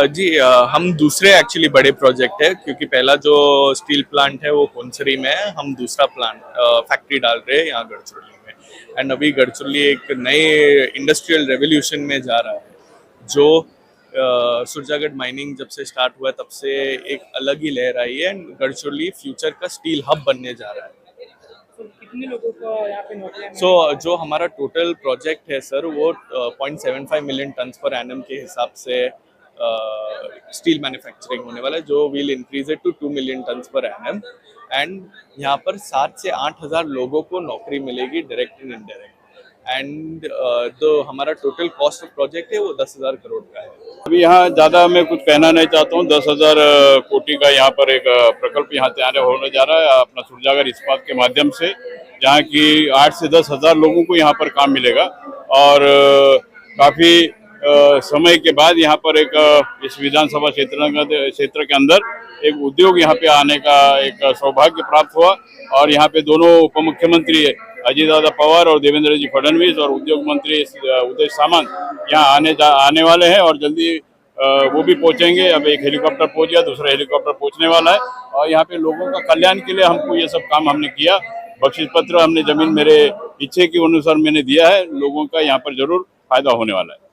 जी हम दूसरे एक्चुअली बड़े प्रोजेक्ट है, क्योंकि पहला जो स्टील प्लांट है वो कोनसरी में है। हम दूसरा प्लांट फैक्ट्री डाल रहे हैं यहाँ गढ़चिरौली में। एंड अभी गढ़चिरौली एक नए इंडस्ट्रियल रेवोल्यूशन में जा रहा है, जो सुरजागढ़ माइनिंग जब से स्टार्ट हुआ तब से एक अलग ही लहर आई है। एंड गढ़चिरौली फ्यूचर का स्टील हब बनने जा रहा है। कितने लोगों को यहाँ पे नौकरियां जो हमारा टोटल प्रोजेक्ट है सर, वो 0.75 मिलियन टन पर एनम के हिसाब से स्टील मैन्युफैक्चरिंग होने वाला है, जो will increase it to 2 million ton per annum. And यहाँ पर 7 से 8 हजार लोगों को नौकरी मिलेगी, डायरेक्ट एंड इनडायरेक्ट। एंड जो हमारा टोटल कॉस्ट ऑफ प्रोजेक्ट है वो 10,000 करोड़ का है। अभी यहाँ ज्यादा मैं कुछ कहना नहीं चाहता हूँ। 10,000 कोटी का यहाँ पर एक प्रकल्प यहाँ तैयार होने जा रहा है अपना सुरजागढ़ इस्पात के माध्यम से, जहाँ की 8 से 10 हजार लोगों को यहाँ पर काम मिलेगा। और काफी समय के बाद यहाँ पर एक इस विधानसभा क्षेत्र के अंदर एक उद्योग यहाँ पे आने का एक सौभाग्य प्राप्त हुआ। और यहाँ पे दोनों उप मुख्यमंत्री अजीत दादा पवार और देवेंद्र जी फडणवीस और उद्योग मंत्री उदय सामंत यहाँ आने वाले हैं, और जल्दी वो भी पहुंचेंगे। अब एक हेलीकॉप्टर पहुंच गया, दूसरा हेलीकॉप्टर पहुंचने वाला है। और यहाँ पे लोगों का कल्याण के लिए हमको ये सब काम हमने किया। बख्शीश पत्र हमने जमीन मेरे इच्छे के अनुसार मैंने दिया है। लोगों का यहाँ पर जरूर फायदा होने वाला है।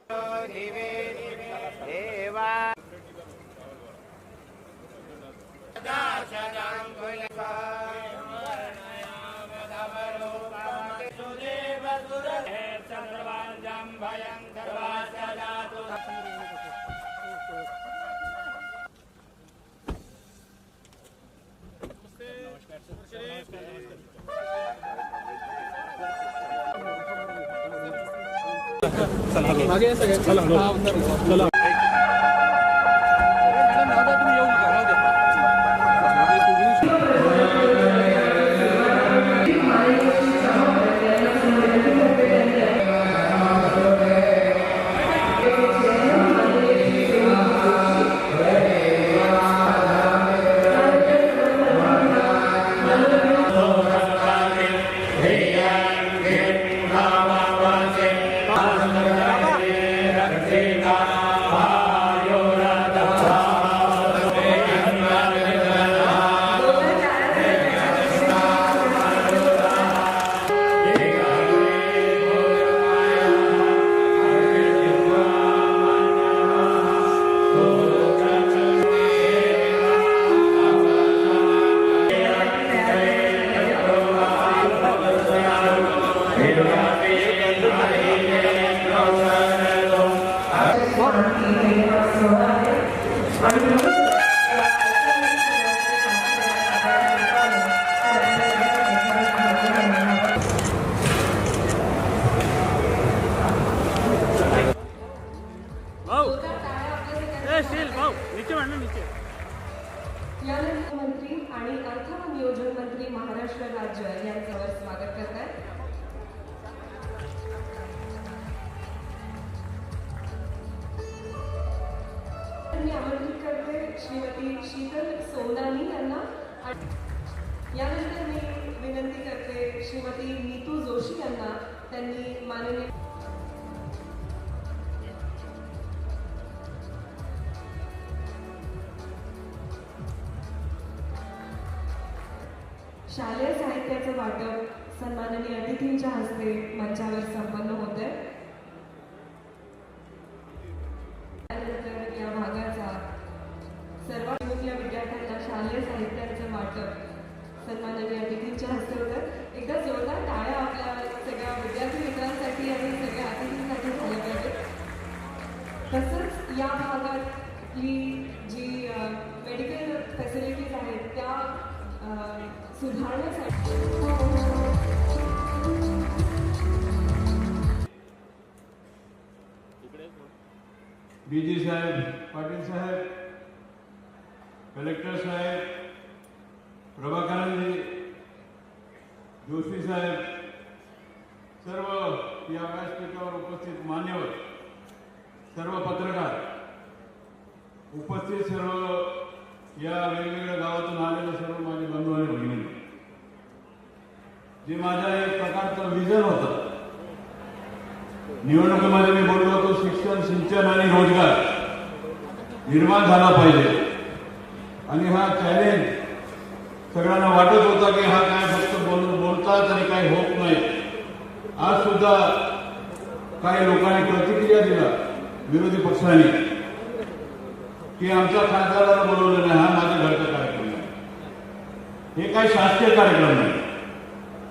मंत्री आणि अर्थ व नियोजन मंत्री महाराष्ट्र राज्य यांच्यावर स्वागत करतात। मी आमंत्रित करते श्रीमती शीतल सोनानी यांना। यानंतर मी विनंती करते श्रीमती नीतू जोशी यांना। त्यांनी माननीय शालेय साहित्याचं वाटप सन्माननीय अतिथींच्या हस्ते मंचावर संपन्न होते। त्यानंतर या भागाचा सर्वात मोठ्या विद्यार्थ्यांना शालेय साहित्याचं वाटप सन्माननीय अतिथींच्या हस्ते होतं। एकदा जोरदार टाळ्या आपल्या सगळ्या विद्यार्थी मित्रांसाठी आणि सगळ्या अतिथींसाठी झाल्या पाहिजेत। तसंच या भागातली जी मेडिकल फॅसिलिटीज आहेत त्या सुधारण्यासाठी डीजी साहेब, पाटील साहेब, कलेक्टर साहेब, प्रभाकरजी, जोशी साहेब, सर्व या व्यासपीठावर उपस्थित मान्यवर, सर्व पत्रकार, उपस्थित सर्व या वेगवेगळ्या गावातून आलेले सर्व माझे बंधू आणि भगिनी, जे माझ्या एक प्रकारचं विजन होतं निवडणुकीमध्ये मी बोललो होतो शिक्षण, सिंचन आणि रोजगार निर्माण झाला पाहिजे. आणि हा चॅलेंज सगळ्यांना वाटत होता की हा काय फक्त बोलतात आणि काही होत नाही. आज सुद्धा काही लोकांनी प्रतिक्रिया दिला विरोधी पक्षाने की आमच्या खासदाराला बोलवलं नाही, हा माझ्या घरचा कार्यक्रम आहे. हे काही शासकीय कार्यक्रम नाही.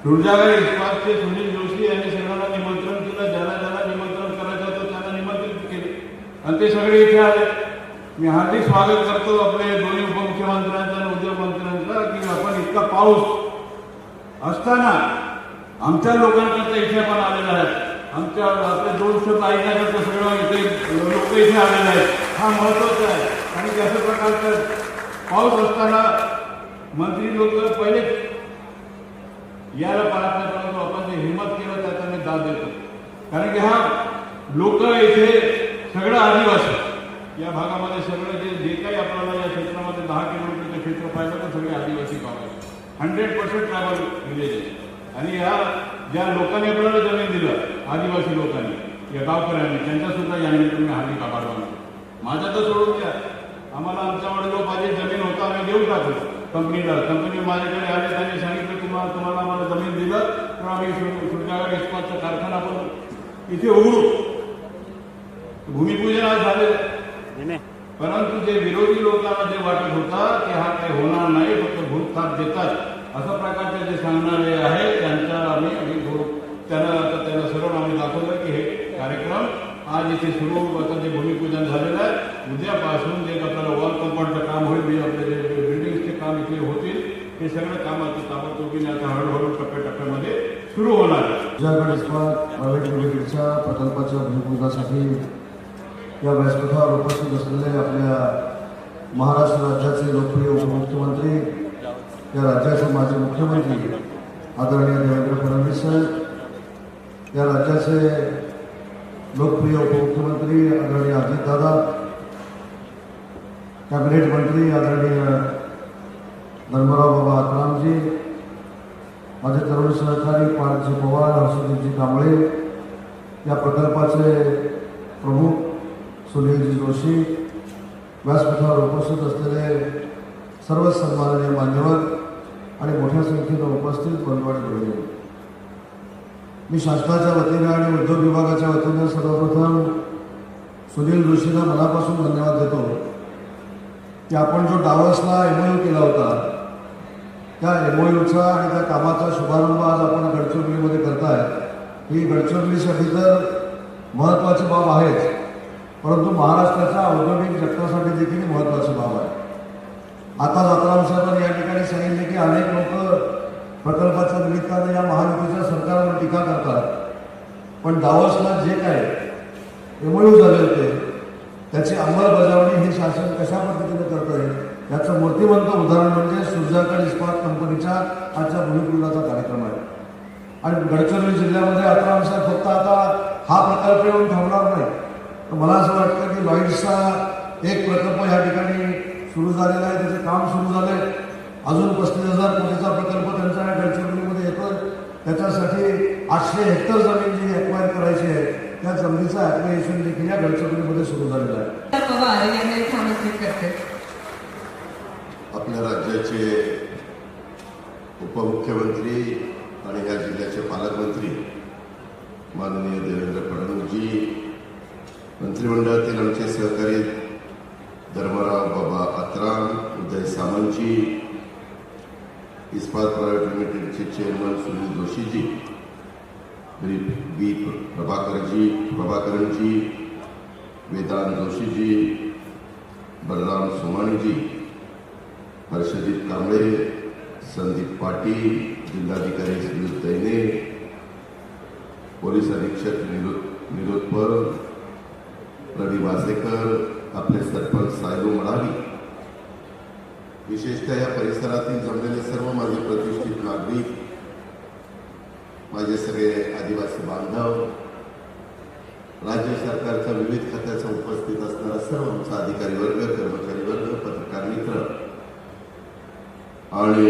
सुरजागड इस्पातचे सुनील जोशी यांनी सगळ्यांना निमंत्रण केलं. ज्याला ज्याला निमंत्रण करायचं होतं त्यांना निमंत्रित केले आणि ते सगळे इथे आले. मी हार्दिक स्वागत करतो आपले दोन्ही उपमुख्यमंत्र्यांचा आणि उद्योगमंत्र्यांचा की आपण इतका पाऊस असताना आमच्या लोकांकरता इथे पण आलेला आहे. आमच्या आपले 2 शब्द ऐकण्याकरता सगळं इथे लोक इथे आलेले आहेत. हा महत्वाचा आहे. आणि त्याच्या प्रकारचं पाऊस असताना मंत्री लोक पहिले याला पाहत नाही, परंतु आपण जे हिंमत केलं त्याचा मी दाद देतो. कारण की हा लोक इथे सगळं आदिवासी या भागामध्ये सगळं जे काही आपल्याला या क्षेत्रामध्ये 10 किलोमीटरचं क्षेत्र पाहिलं तर सगळे आदिवासी गाव आहेत. 100% ट्रायबल विलेज आहे. आणि या ज्या लोकांनी आपल्याला जमीन दिलं आदिवासी लोकांनी या गावकऱ्यांनी त्यांचासुद्धा या निमित्ताने मी हार्दिक आभार मानतो. माझा तर सोडून द्या, आम्हाला आमच्या वडिलोपार्जित जमीन होता आम्ही देऊन टाकलो कंपनीला. कंपनी माझ्याकडे आले, त्यांनी सांगितलं तुम्हाला आम्हाला जमीन दिलं तर आम्ही सुरजागड इस्पातचा कारखाना आपण इथे उघडू. भूमिपूजन आज झालेलं. परंतु जे विरोधी लोकांना जे वाटत होता की हा काही होणार नाही, फक्त भूतथाप देतात अशा प्रकारचे जे सांगणारे आहे त्यांचा आम्ही त्यांना सर्व आम्ही दाखवलं की हे कार्यक्रम आज इथे सुरू. आता जे भूमिपूजन झालेलं आहे, उद्यापासून जे आपल्याला वॉल कंपाऊंडचं काम होईल, म्हणजे आपले जे बिल्डिंग्सचे काम इथे होतील, हे सगळं काम आता ताबडतोबीने आता हळूहळू टप्प्याटप्प्यामध्ये सुरू होणार आहे. सुरजागड इस्पात प्रायव्हेट लिमिटेडच्या प्रकल्पाच्या भूमिपूजनासाठी या व्यासपीठावर उपस्थित असलेले आपल्या महाराष्ट्र राज्याचे लोकप्रिय उपमुख्यमंत्री, या राज्याचे माजी मुख्यमंत्री आदरणीय देवेंद्र फडणवीस साहेब, या राज्याचे लोकप्रिय उपमुख्यमंत्री आदरणीय अजितदादा, कॅबिनेट मंत्री आदरणीय धर्मराव बाबा अत्रामजी, माझे तरुण सहकारी पार्थजी पवार, हर्षदीपजी कांबळे, या प्रकल्पाचे प्रमुख सुनीलजी जोशी, व्यासपीठावर उपस्थित असलेले सर्व सन्माननीय मान्यवर आणि मोठ्या संख्येनं उपस्थित बंधुवाडी भगिनी, मी शासनाच्या वतीने आणि उद्योग विभागाच्या वतीने सर्वप्रथम सुनील जोशींना मनापासून धन्यवाद देतो की आपण जो डावसला MOU केला होता त्या MOUचा आणि त्या कामाचा शुभारंभ आज आपण गडचिरोलीमध्ये करताय. ही गडचिरोलीसाठी तर महत्त्वाची बाब आहेच, परंतु महाराष्ट्राच्या औद्योगिक जगतासाठी देखील महत्त्वाची बाब आहे. आता अत्राम साहेबांनी या ठिकाणी सांगितले की अनेक लोक प्रकल्पाच्या निमित्ताने या महायुतीच्या सरकारवर टीका करतात, पण डावसला जे काय MOU झाले होते त्याची अंमलबजावणी हे शासन कशा पद्धतीने करत आहे याचं मूर्तिमंत उदाहरण म्हणजे सुरजागड इस्पात कंपनीच्या आजच्या भूमिपूजनाचा कार्यक्रम आहे. आणि गडचिरोली जिल्ह्यामध्ये अत्राम साहेब फक्त आता हा प्रकल्प येऊन थांबणार नाही, तर मला असं वाटतं की लॉईड्सचा एक प्रकल्प या ठिकाणी सुरू झालेला आहे, त्याचे काम सुरू झाले. अजून 35,000 कोटीचा प्रकल्प त्यांचा या गडचिरोलीमध्ये येतोय. त्याच्यासाठी 800 हेक्टर जमीन जी ॲक्वायर करायची आहे त्या जमिनीचं ॲक्वायरेशन देखील या गडचिरोलीमध्ये सुरू झालेलं आहे. पवार यांना आमंत्रित करते. आपल्या राज्याचे उपमुख्यमंत्री आणि या जिल्ह्याचे पालकमंत्री माननीय देवेंद्र फडणवीसजी, मंत्रिमंडळातील आमचे सहकारी धर्मराव बाबा अत्राम, उदय सामंतजी, इस्पात प्रायव्हेट लिमिटेडचे चेअरमन सुनील जोशीजी, बी प्रभाकरनजी, वेदांत जोशीजी, बलराम सोमाणीजी, हर्षदीप कांबळे, संदीप पाटील, जिल्हाधिकारी सुनील दैने, पोलीस अधीक्षक निरोधपर, रवी वासेकर, आपले सरपंच सायलू मडावी, विशेषतः या परिसरातील जमलेले सर्व माझे प्रतिष्ठित नागरिक, माझे सगळे आदिवासी बांधव, राज्य सरकारच्या विविध खात्याचा उपस्थित असणारा सर्व आमचा अधिकारी वर्ग, कर्मचारी वर्ग, पत्रकार मित्र आणि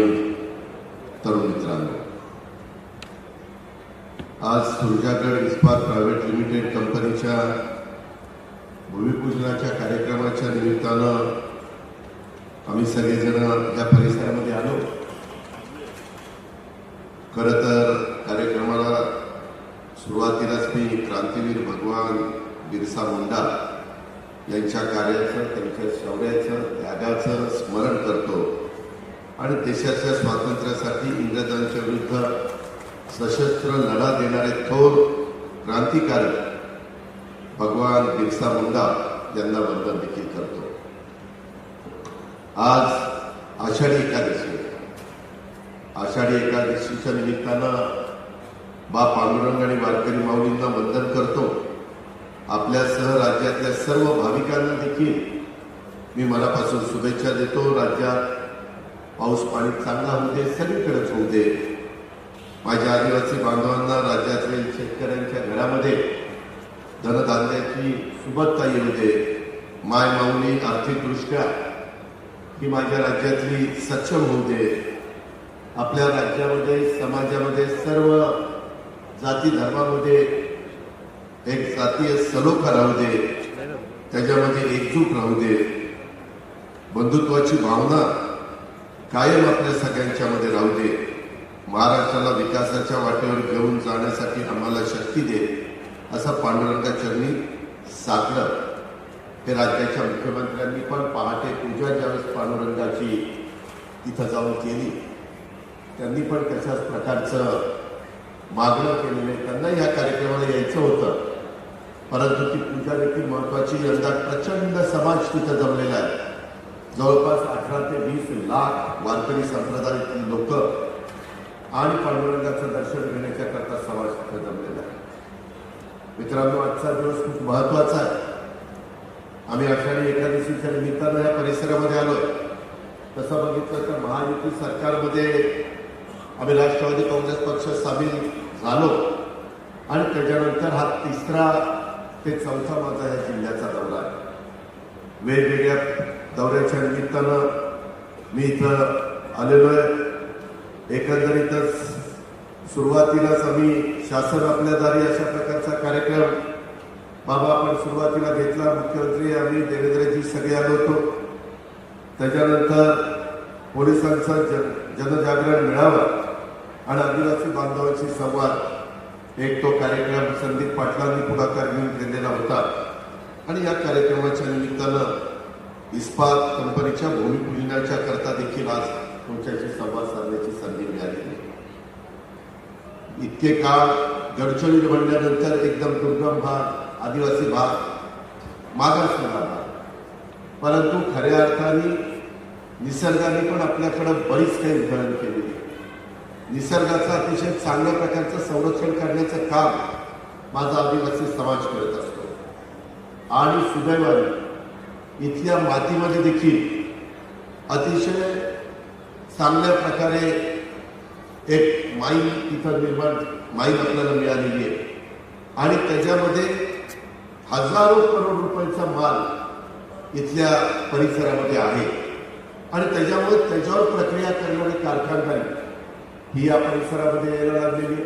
तरुण मित्रांनो, आज सुरजागड इस्पात प्रायव्हेट लिमिटेड कंपनीच्या भूमिपूजनाच्या कार्यक्रमाच्या निमित्तानं आम्ही सगळेजण या परिसरामध्ये आलो. खरं तर कार्यक्रमाला सुरुवातीलाच मी क्रांतीवीर भगवान बिरसा मुंडा यांच्या कार्याचं, त्यांच्या शौर्याचं, त्यागाचं स्मरण करतो आणि देशाच्या स्वातंत्र्यासाठी इंग्रजांच्या विरुद्ध सशस्त्र लढा देणारे थोर क्रांतिकारी भगवान बिरसा मुंडा यांना वंदन देखील करतो. आज आषाढी एकादशी. आषाढी एकादशीच्या निमित्तानं बा पांडुरंग आणि वारकरी माऊलींना वंदन करतो. आपल्यासह राज्यातल्या सर्व भाविकांना देखील मी मनापासून शुभेच्छा देतो. राज्यात पाऊस पाणी चांगला होऊ दे, सगळीकडेच होऊ दे. माझ्या आदिवासी बांधवांना राज्यातील शेतकऱ्यांच्या घरामध्ये धनधान्याची सुबत्ता येऊ दे. माय माऊली आर्थिकदृष्ट्या ही माझ्या राज्यातली सक्षम होऊ दे. आपल्या राज्यामध्ये, समाजामध्ये, सर्व जाती धर्मामध्ये एक जातीय सलोखा राहू दे, त्याच्यामध्ये एकजूट राहू दे. बंधुत्वाची भावना कायम आपल्या सगळ्यांच्या मध्ये राहू दे. महाराष्ट्राला विकासाच्या वाटेवर घेऊन जाण्यासाठी आम्हाला शक्ती दे, असं पांडुरंगाचरणी साकडं. हे राज्याच्या मुख्यमंत्र्यांनी पण पहाटे पूजा ज्यावेळेस पांडुरंगाची तिथं जाऊन केली, त्यांनी पण तशाच प्रकारचं मागणं केलेलं आहे. त्यांना या कार्यक्रमाला यायचं होतं, परंतु ती पूजा देखील महत्वाची. यंदा प्रचंड समाज तिथं जमलेला आहे. जवळपास 18 ते 20 लाख वारकरी संप्रदायातील लोक आणि पांडुरंगाचं दर्शन घेण्याच्या करता समाज तिथं जमलेला आहे. मित्रांनो, आजचा दिवस खूप महत्वाचा आहे. आम्ही आषाढी एकादशीच्या निमित्तानं या परिसरामध्ये आलो. तसं बघितलं तर महायुती सरकारमध्ये आम्ही राष्ट्रवादी काँग्रेस पक्ष सामील झालो आणि त्याच्यानंतर हा 3रा ते 4था माझा या जिल्ह्याचा दौरा आहे. वेगवेगळ्या दौऱ्याच्या निमित्तानं मी इथं आलेलो आहे. एकंदरीतच सुरुवातीलाच आम्ही शासन आपल्या दारी अशा प्रकारचा कार्यक्रम बाबा आपण सुरुवातीला घेतला. मुख्यमंत्री आम्ही देवेंद्रजी सगळे आलो होतो. त्याच्यानंतर पोलिसांचा जनजागरण मेळावा आणि आदिवासी बांधवांशी संवाद, एक तो कार्यक्रम संदीप पाटलांनी पुढाकार घेऊन केलेला होता. आणि या कार्यक्रमाच्या निमित्तानं इस्पात कंपनीच्या भूमिपूजनाच्या करता देखील आज तुमच्याशी संवाद साधण्याची संधी मिळाली. इतके काळ गडचिरोली म्हणल्यानंतर एकदम दुर्गम भाग, आदिवासी भाग, मागासलेला भाग, परंतु खऱ्या अर्थाने निसर्गाने पण आपल्याकडे बरीच काही उदाहरण केलेली. निसर्गाचं अतिशय चांगल्या प्रकारचं संरक्षण करण्याचं काम माझा आदिवासी समाज करत असतो. आणि सुदैवाने इथल्या मातीमध्ये देखील अतिशय चांगल्या प्रकारे एक माई इथं माई आपल्याला मिळालेली आहे. आणि त्याच्यामध्ये हजारो करोड रुपयाचा माल इथल्या परिसरामध्ये आहे. आणि त्याच्यामुळे त्याच्यावर प्रक्रिया करणारे कारखानदारी ही या परिसरामध्ये यायला लागलेली.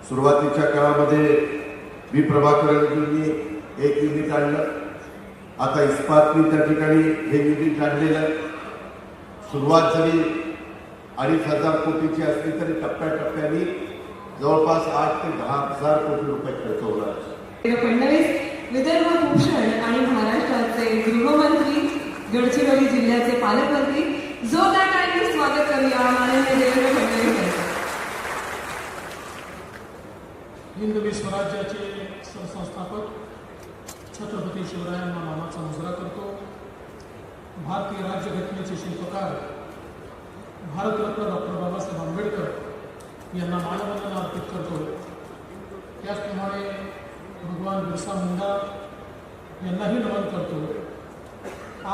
सुरुवातीच्या काळामध्ये व्ही प्रभाकरजींनी एक युनिट आणलं. आता इस्पातनी त्या ठिकाणी हे युनिट आणलेलं आहे. सुरुवात जरी 2,500 कोटीची असली तरी टप्प्याटप्प्याने जवळपास 8 ते 10,000 कोटी रुपये खर्च होणार. फडणवीस विदर्भ भूषण आणि महाराष्ट्राचे गृहमंत्री, गडचिरोली जिल्ह्याचे पालकमंत्री, जोरदार टाळ्यांनी स्वागत करूया माननीय देवेंद्र फडणवीस यांचं. हिंदवी स्वराज्याचे सरसंस्थापक छत्रपती शिवरायांना मानाचा मुजरा करतो. भारतीय राज्यघटनेचे शिल्पकार भारतरत्न डॉक्टर बाबासाहेब आंबेडकर यांना मानवंदना अर्पित करतो. त्याचप्रमाणे भगवान बिरसा मुंडा यांनाही नमन करतो.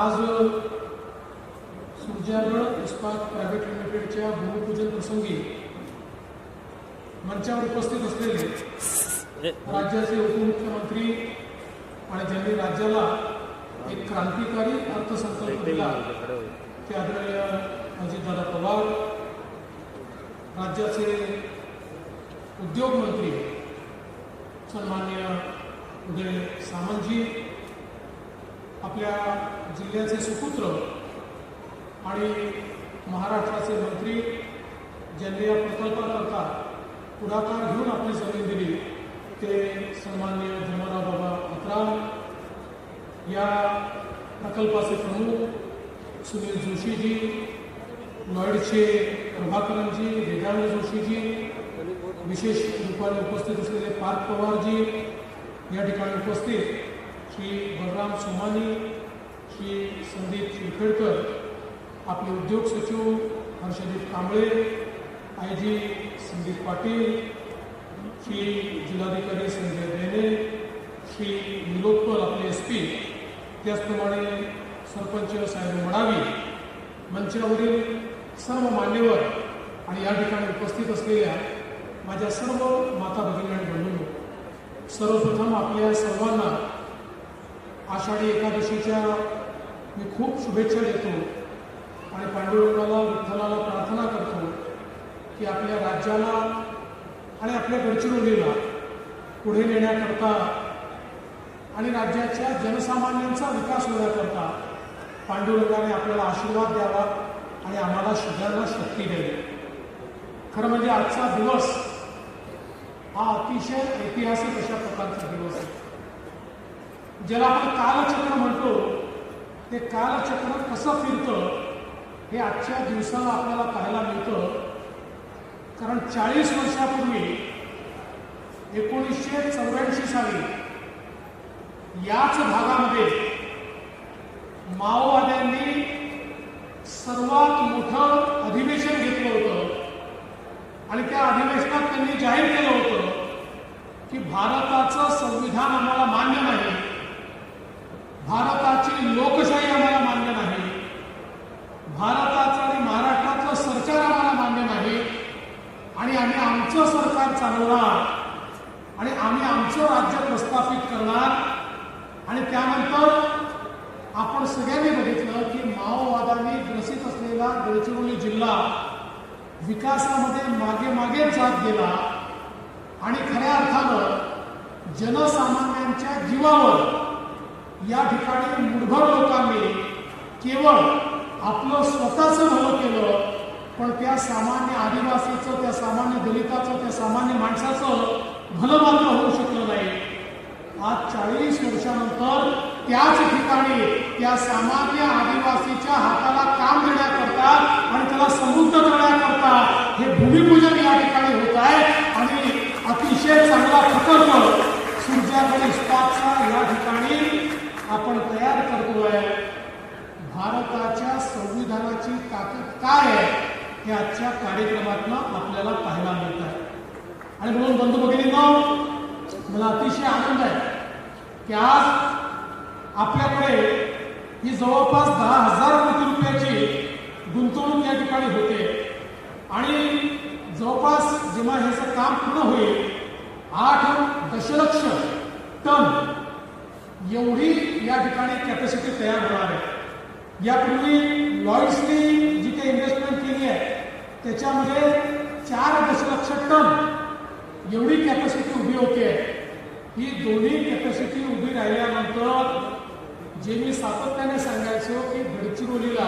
आज सुरजागड इस्पात प्रायव्हेट लिमिटेडच्या भूमिपूजन प्रसंगी मंचावर उपस्थित असलेले राज्याचे उपमुख्यमंत्री आणि ज्यांनी राज्याला एक क्रांतिकारी अर्थसंकल्प दिला ते आदरणीय अजितदादा पवार, राज्याचे उद्योग मंत्री सन्माननीय उदय सामंतजी, आपल्या जिल्ह्याचे सुपुत्र आणि महाराष्ट्राचे मंत्री ज्यांनी या प्रकल्पाकरता पुढाकार घेऊन आपली जमीन दिली ते सन्माननीय धर्मराव बाबा अत्राम, या प्रकल्पाचे प्रमुख सुनील जोशीजी, नॉईडचे प्रभाकरनजी, वेदांत जोशीजी, विशेष रूपाने उपस्थित असलेले पार्थ पवारजी, या ठिकाणी उपस्थित श्री बलराम सोमानी, श्री संदीप शिरखेडकर, आपले उद्योग सचिव हर्षदीप कांबळे, आयजी संदीप पाटील, श्री जिल्हाधिकारी संजय देने, श्री निलोत्पल आपले SP, त्याचप्रमाणे सरपंच साहेब मडावी, मंचावरील सर्व मान्यवर आणि या ठिकाणी उपस्थित असलेल्या माझ्या सर्व माता भगिनी आणि बंधूंनो, सर्वप्रथम आपल्या सर्वांना आषाढी एकादशीच्या मी खूप शुभेच्छा देतो आणि पांडुरंगाला विठ्ठलाला प्रार्थना करतो की आपल्या राज्याला आणि आपल्या गडचिरोलीला पुढे नेण्याकरता आणि राज्याच्या जनसामान्यांचा विकास होण्याकरता पांडुरंगाने आपल्याला आशीर्वाद द्यावा आणि आम्हाला सगळ्यांना शक्ती द्यावी. खरं म्हणजे आजचा दिवस हा अतिशय ऐतिहासिक अशा प्रकारचा दिवस आहे. ज्याला आपण कालचक्र म्हणतो, ते कालचक्र कसं फिरतं हे आजच्या दिवसाला आपल्याला पाहायला मिळतं. कारण 40 वर्षापूर्वी 1984 साली याच भागामध्ये माओवाद्यांनी सर्वात मोठं अधिवेशन घेतलं होतं आणि त्या अधिवेशनात त्यांनी जाहीर केलं होतं की भारताचं संविधान आम्हाला मान्य नाही, भारताची लोकशाही आम्हाला मान्य नाही, भारताचं आणि महाराष्ट्रातलं सरकार आम्हाला मान्य नाही आणि आम्ही आमचं सरकार चालवणार आणि आम्ही आमचं राज्य प्रस्थापित करणार. आणि त्यानंतर आपण सगळ्यांनी बघितलं की माओवादांनी ग्रसित असलेला गडचिरोली जिल्हा विकासामध्ये मागे मागेच जात गेला आणि खऱ्या अर्थानं जनसामान्यांच्या जीवावर या ठिकाणी मुठभर लोकांनी केवळ आपलं स्वतःचं भलं केलं, पण त्या सामान्य आदिवासीचं, त्या सामान्य दलिताचं, त्या सामान्य माणसाचं भलं मात्र होऊ शकलं नाही. आज 40 वर्षानंतर त्याच ठिकाणी त्या सामान्य आदिवासीच्या हाताला काम देण्याकरता आणि त्याला समृद्ध करण्याकरता हे भूमिपूजन या ठिकाणी होत आहे आणि अतिशय चांगला प्रकल्प सूर्याकडे इस्पातचा या ठिकाणी आपण तयार करतोय. भारताच्या संविधानाची ताकद काय आहे हे आजच्या कार्यक्रमातून आपल्याला पाहायला मिळत आहे. आणि म्हणून बंधू भगिनींनो, मला अतिशय आनंद आहे की आज आपल्याकडे ही जवळपास 10,000 कोटी रुपयाची गुंतवणूक या ठिकाणी होते आणि जवळपास जेव्हा ह्याचं काम पूर्ण होईल 8 दशलक्ष टन एवढी या ठिकाणी कॅपॅसिटी तयार होणार आहे. यापूर्वी लॉईड्सने जी काही इन्व्हेस्टमेंट केली आहे त्याच्यामध्ये 4 दशलक्ष टन एवढी कॅपॅसिटी उभी होते. ही दोन्ही कॅपॅसिटी उभी राहिल्यानंतर जे मी सातत्याने सांगायचो की गडचिरोलीला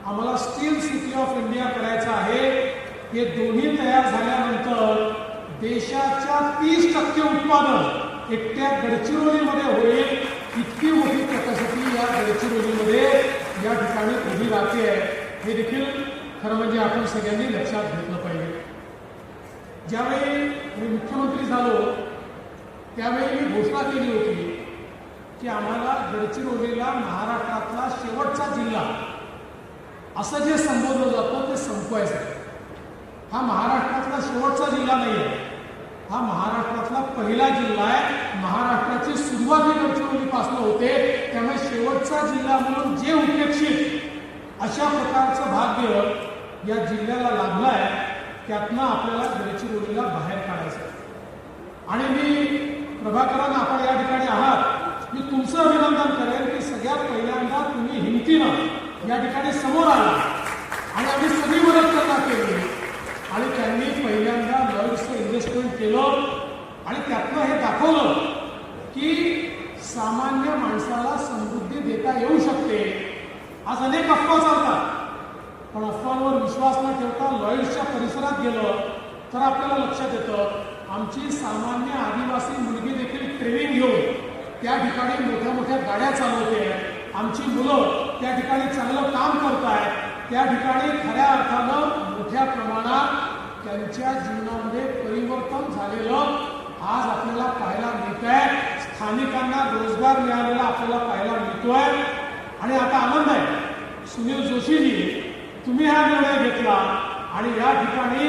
आम्हाला स्टील सिटी ऑफ इंडिया करायचं आहे, हे दोन्ही तयार झाल्यानंतर देशाच्या 30% उत्पादन एकट्या गडचिरोलीमध्ये होईल. इतकी मोठी कॅपॅसिटी या गडचिरोलीमध्ये या ठिकाणी उभी राहते आहे. हे देखील खरं म्हणजे आपण सगळ्यांनी लक्षात घेतलं पाहिजे. ज्यावेळी मी मुख्यमंत्री झालो त्यावेळी मी घोषणा केली होती की आम्हाला गडचिरोलीला महाराष्ट्रातला शेवटचा जिल्हा असं जे संबोधलं जातं ते संपवायचं. हा महाराष्ट्रातला शेवटचा जिल्हा नाही आहे, हा महाराष्ट्रातला पहिला जिल्हा आहे. महाराष्ट्राची सुरुवात ही गडचिरोलीपासून होते, त्यामुळे शेवटचा जिल्हा म्हणून जे उपेक्षित अशा प्रकारचं भाग्य या जिल्ह्याला लाभलं आहे त्यातनं आपल्याला गडचिरोलीला बाहेर काढायचं. आणि मी प्रभाकरन, आपण या ठिकाणी आहात, मी तुमचं अभिनंदन करेन की सगळ्यात पहिल्यांदा तुम्ही हिमतीनं या ठिकाणी समोर आला आणि आम्ही सगळी मदत करता केली आणि त्यांनी पहिल्यांदा लॉईड्सचं इन्व्हेस्टमेंट केलं आणि त्यातनं हे दाखवलं की सामान्य माणसाला समृद्धी देता येऊ शकते. आज अनेक अफवा चालतात, पण अफवांवर विश्वास न ठेवता लॉयड्सच्या परिसरात गेलं तर आपल्याला लक्षात येतं आमची सामान्य आदिवासी मुलगी देखील ट्रेनिंग घेऊन त्या ठिकाणी मोठ्या मोठ्या गाड्या चालवते. आमची मुलं त्या ठिकाणी चांगलं काम करत आहेत. त्या ठिकाणी खऱ्या अर्थानं मोठ्या प्रमाणात त्यांच्या जीवनामध्ये परिवर्तन झालेलं आज आपल्याला पाहायला मिळत आहे. स्थानिकांना रोजगार मिळालेला आपल्याला पाहायला मिळतोय. आणि आता आनंद आहे, सुनील जोशीजी तुम्ही हा निर्णय घेतला आणि या ठिकाणी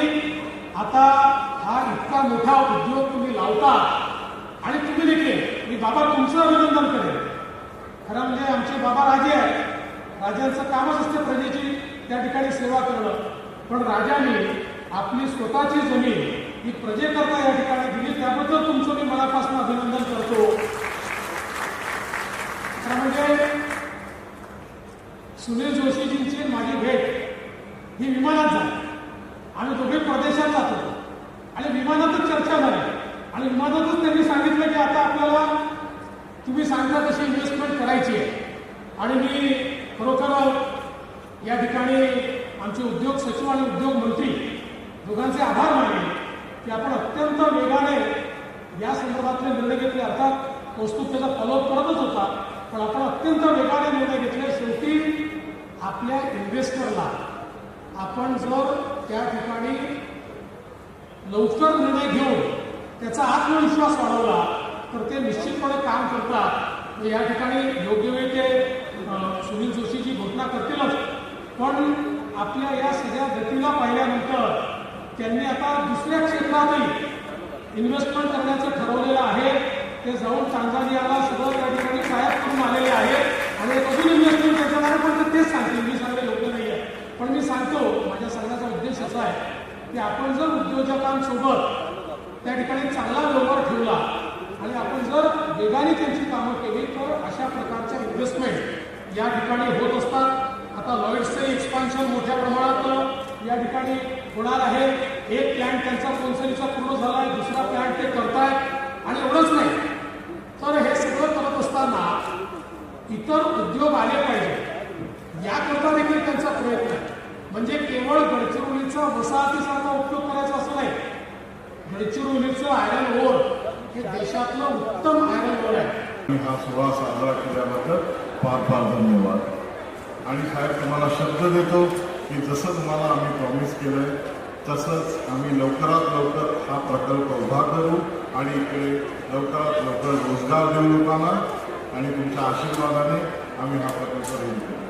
आता हा इतका मोठा उद्योग तुम्ही लावता. आणि तुम्ही देखील, मी बाबा तुमचं अभिनंदन करेन. खरं म्हणजे आमचे बाबा राजे आहेत, राजांचं कामच असते प्रजेची त्या ठिकाणी सेवा करणं. पण राजांनी आपली स्वतःची जमीन ही प्रजेकरता या ठिकाणी दिली, त्याबद्दल तुमचं मी मनापासून अभिनंदन करतो. खरं म्हणजे सुनील जोशीजींची माझी भेट ही विमानात झाली. आम्ही दोघे परदेशात जात होतो आणि विमानातच चर्चा झाली आणि विमानातच त्यांनी सांगितलं की आता आपल्याला तुम्ही सांगता तशी इन्व्हेस्टमेंट करायची आहे. आणि मी खरोखर या ठिकाणी आमचे उद्योग सचिव आणि उद्योग मंत्री दोघांचे आभार मानले की आपण अत्यंत वेगाने या संदर्भातले निर्णय घेतले. अर्थात वस्तू त्याचा फॉलोअप करतच होता, पण आपण अत्यंत वेगाने निर्णय घेतले. शेवटी आपल्या इन्व्हेस्टरला आपण जर त्या ठिकाणी लवकर निर्णय घेऊन त्याचा आत्मविश्वास वाढवला तर ते निश्चितपणे काम करतात. या ठिकाणी योग्य वेळी ते सुनील जोशीजी घोषणा करतीलच, पण आपल्या या सगळ्या गतीला पाहिल्यानंतर त्यांनी आता दुसऱ्या क्षेत्रातही इन्व्हेस्टमेंट करण्याचं ठरवलेलं आहे. ते जाऊन टांझानियाला सगळं त्या ठिकाणी कायम करून आलेले आहेत आणि अजून इन्व्हेस्टमेंट करणार आहे. पण ते तेच सांगतील, मी सांगणे योग्य नाही आहे. पण मी सांगतो, माझ्या सांगण्याचा उद्देश असा आहे की आपण जर उद्योजकांसोबत त्या ठिकाणी चांगला व्यवहार ठेवला आणि आपण जर वेगाने त्यांची कामं केली तर अशा प्रकारच्या इन्व्हेस्टमेंट या ठिकाणी होत असतात. आता लॉयड्सचे एक्सपान्शन मोठ्या प्रमाणात या ठिकाणी होणार आहे. एक प्लॅन्ट त्यांचा कोनसरीचा पूर्ण झाला आहे, दुसरा प्लॅन्ट ते करतायत. आणि एवढंच नाही तर हे सगळं करत असताना इतर उद्योग आले पाहिजे याकरता देखील त्यांचा प्रयत्न आहे. म्हणजे केवळ गडचिरोलीचा वसाहतीसारखा उपयोग करायचा असं नाही. गडचिरोलीचं आयरन ओर हे देशातलं उत्तम आयरन ओर आहे. हा सोहळा साजरा केल्याबद्दल फार फार धन्यवाद. आणि साहेब तुम्हाला शब्द देतो की जसं तुम्हाला आम्ही प्रॉमिस केलंय तसंच आम्ही लवकरात लवकर हा प्रकल्प उभा करू आणि इकडे लवकरात लवकर रोजगार देऊ लोकांना आणि तुमच्या आशीर्वादाने आम्ही हा प्रकल्प रेडी करू.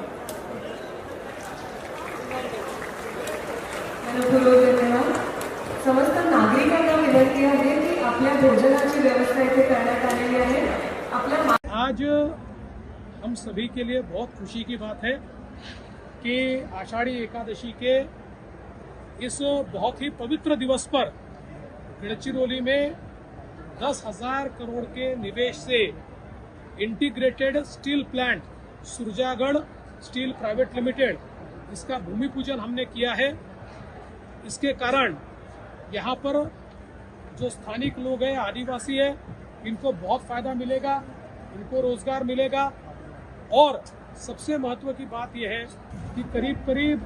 धन्यवाद. समस्त नागरिकांना विनंती आहे की आपल्या भोजनाची व्यवस्था इथे करण्यात आलेली आहे. आपल्या आज हम सभी के लिए बहुत खुशी की बात है कि आषाढ़ी एकादशी के इस बहुत ही पवित्र दिवस पर गढ़चिरौली में 10,000 करोड़ के निवेश से integrated steel plant Surjagarh steel private limited इसका भूमि पूजन हमने किया है. इसके कारण यहाँ पर जो स्थानिक लोग हैं, आदिवासी है, इनको बहुत फायदा मिलेगा, इनको रोजगार मिलेगा. और सबसे महत्व की बात यह है कि करीब करीब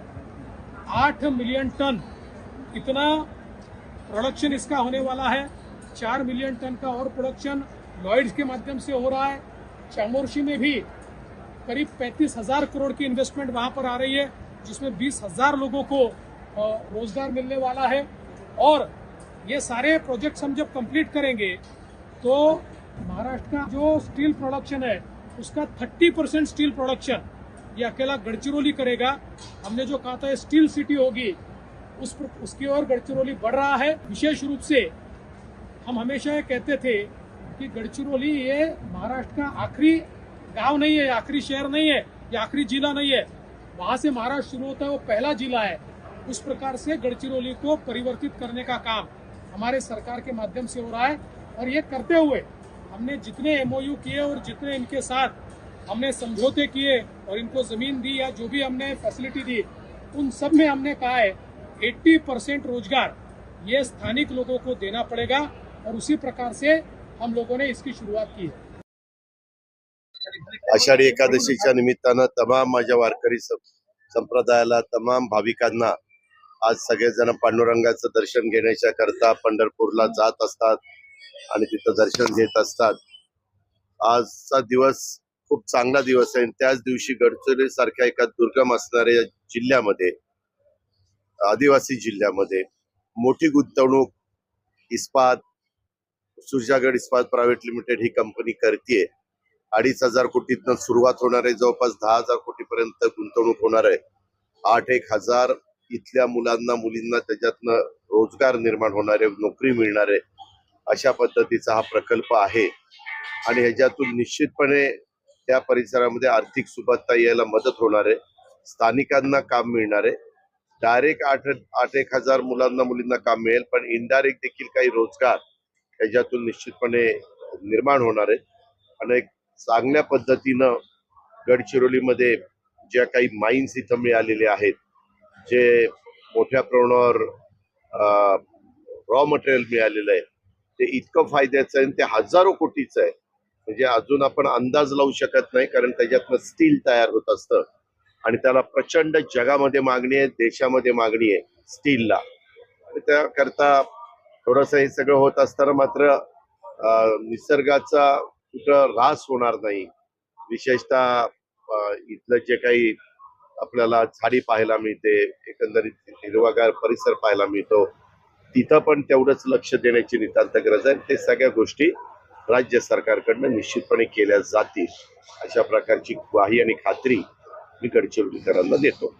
8 मिलियन टन इतना प्रोडक्शन इसका होने वाला है. 4 मिलियन टन का और प्रोडक्शन लॉयड्स के माध्यम से हो रहा है. चामोर्शी में भी करीब 35,000 करोड़ की इन्वेस्टमेंट वहां पर आ रही है, जिसमें 20,000 लोगों को रोजगार मिलने वाला है. और ये सारे प्रोजेक्ट्स हम जब कंप्लीट करेंगे तो महाराष्ट्र का जो स्टील प्रोडक्शन है उसका 30% स्टील प्रोडक्शन ये अकेला गढ़चिरौली करेगा. हमने जो कहा था स्टील सिटी होगी, उसकी ओर गढ़चिरौली बढ़ रहा है. विशेष रूप से हम हमेशा ये कहते थे कि गढ़चिरौली ये महाराष्ट्र का आखिरी गांव नहीं है, आखिरी शहर नहीं है, या आखिरी जिला नहीं है. वहां से महाराष्ट्र शुरू होता है, वो पहला जिला है. उस प्रकार से गढ़चिरौली को परिवर्तित करने का काम हमारे सरकार के माध्यम से हो रहा है. और ये करते हुए हमने जितने एमओयू किए और जितने इनके साथ हमने समझौते किए और इनको जमीन दी या जो भी हमने फैसिलिटी दी, उन सब में हमने कहा है 80% रोजगार ये स्थानिक लोगों को देना पड़ेगा. और उसी प्रकार से हम लोगों ने इसकी शुरुआत की है. आषाढी एकादशीच्या निमित्तानं तमाम माझ्या वारकरी संप्रदायाला, तमाम भाविकांना आज सगळेजण पांडुरंगाचं दर्शन घेण्याच्या करता पंढरपूरला जात असतात आणि तिथं दर्शन घेत असतात. आजचा दिवस खूप चांगला दिवस आहे. त्याच दिवशी गडचिरोली सारख्या एका दुर्गम असणाऱ्या जिल्ह्यामध्ये, आदिवासी जिल्ह्यामध्ये मोठी गुंतवणूक इस्पात, सुरजागड इस्पात प्रायव्हेट लिमिटेड ही कंपनी करते. 2,500 कोटीतनं सुरुवात होणार आहे, जवळपास 10,000 कोटीपर्यंत गुंतवणूक होणार आहे. 8,000 इथल्या मुलांना मुलींना त्याच्यातनं रोजगार निर्माण होणार आहे, नोकरी मिळणार आहे. अशा पद्धतीचा हा प्रकल्प आहे आणि ह्याच्यातून निश्चितपणे त्या परिसरामध्ये आर्थिक सुबत्ता यायला मदत होणार आहे. स्थानिकांना काम मिळणार आहे. डायरेक्ट 8,000 मुलांना मुलींना काम मिळेल, पण इनडायरेक्ट देखील काही रोजगार ह्याच्यातून निश्चितपणे निर्माण होणार आहे. आणि एक चांगल्या पद्धतीनं गडचिरोलीमध्ये ज्या काही माइन्स इथं मिळालेले आहेत, जे मोठ्या प्रमाणावर रॉ मटेरियल मिळालेलं आहे, ते इतकं फायद्याचं आहे आणि ते हजारो कोटीचं आहे. म्हणजे अजून आपण अंदाज लावू शकत नाही, कारण त्याच्यातनं स्टील तयार होत असतं आणि त्याला प्रचंड जगामध्ये मागणी आहे, देशामध्ये मागणी आहे स्टीलला. आणि त्याकरता थोडंसं हे सगळं होत असताना मात्र निसर्गाचा कुठं ऱ्हास होणार नाही. विशेषतः इथलं जे काही आपल्याला झाडी पाहायला मिळते, एकंदरीत हिरवागार परिसर पाहायला मिळतो, तिथं पण तेवढंच लक्ष देण्याची नितांत गरज आहे. ते सगळ्या गोष्टी राज्य सरकारकडनं निश्चितपणे केल्या जातील, अशा प्रकारची ग्वाही आणि खात्री मी गडचिरोलीकरांना देतो.